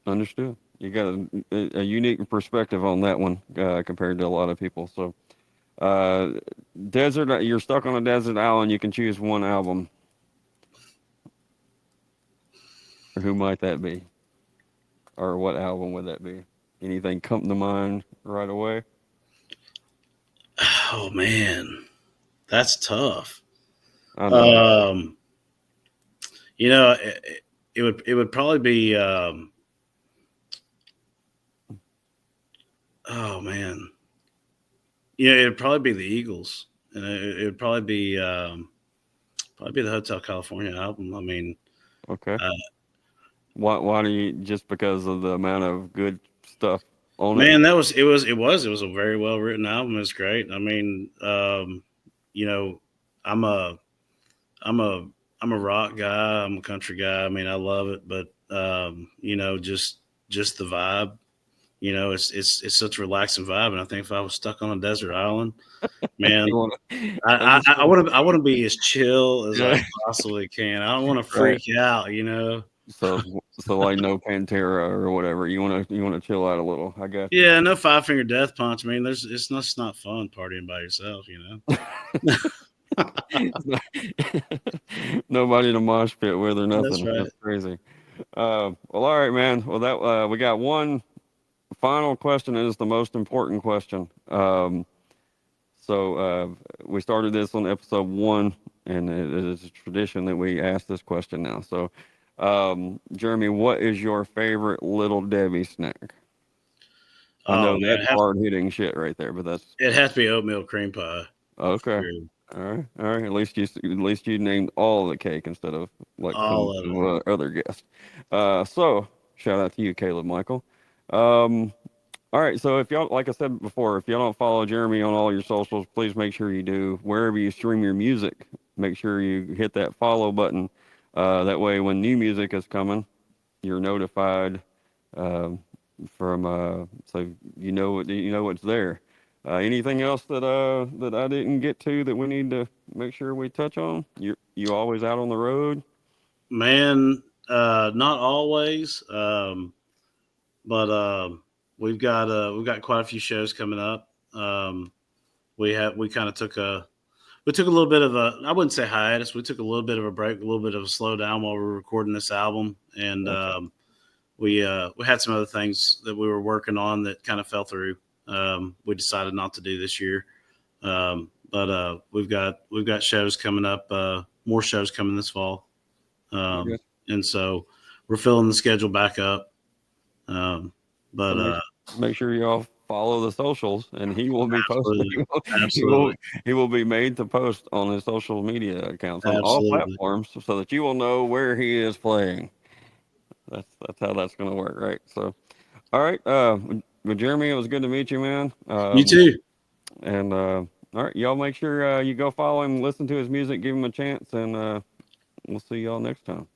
S2: Understood. You got a unique perspective on that one compared to a lot of people. So, desert, you're stuck on a desert island. You can choose one album. Who might that be? Or what album would that be? Anything come to mind right away?
S3: Oh man, that's tough.
S2: I know.
S3: It would probably be. Oh man, it'd probably be the Eagles, and it would probably be the Hotel California album. I mean,
S2: okay. Why do you, just because of the amount of good stuff on it?
S3: Man, it was a very well written album. It's great. I mean, I'm a rock guy. I'm a country guy. I mean, I love it, but just the vibe. It's such a relaxing vibe, and I think if I was stuck on a desert island, man, I want to be as chill as I possibly can. I don't want to freak out,
S2: So like no Pantera or whatever. You want to chill out a little. I guess.
S3: Yeah, no 5 Finger Death Punch. I mean, it's not fun partying by yourself,
S2: Nobody to mosh pit with or nothing.
S3: That's right.
S2: That's crazy. Well, all right, man. Well, that we got one final question, and it's the most important question. So we started this on episode 1, and it is a tradition that we ask this question now. So, Jeremy, what is your favorite Little Debbie snack? I know that's hard hitting shit right there, but
S3: it has to be oatmeal cream pie.
S2: Okay. All right. At least you named all the cake instead of like all of other guests. So shout out to you, Caleb Michael. All right. So if y'all, like I said before, if y'all don't follow Jeremy on all your socials, please make sure you do. Wherever you stream your music, make sure you hit that follow button. That way, when new music is coming, you're notified from so you know what's there. Anything else that I didn't get to that we need to make sure we touch on? You always out on the road?
S3: Man, not always, but we've got quite a few shows coming up. We took a little bit of a, I wouldn't say hiatus. We took a little bit of a break, a little bit of a slowdown while we were recording this album, and we had some other things that we were working on that kind of fell through. We decided not to do this year, but we've got shows coming up, more shows coming this fall, and so we're filling the schedule back up. But
S2: make sure y'all follow the socials, and he will be posting.
S3: Absolutely.
S2: He will be made to post on his social media accounts on all platforms, so that you will know where he is playing. That's how that's going to work, right? So, all right. But Jeremy, it was good to meet you, man.
S3: You too.
S2: And all right, y'all make sure you go follow him, listen to his music, give him a chance, and we'll see y'all next time.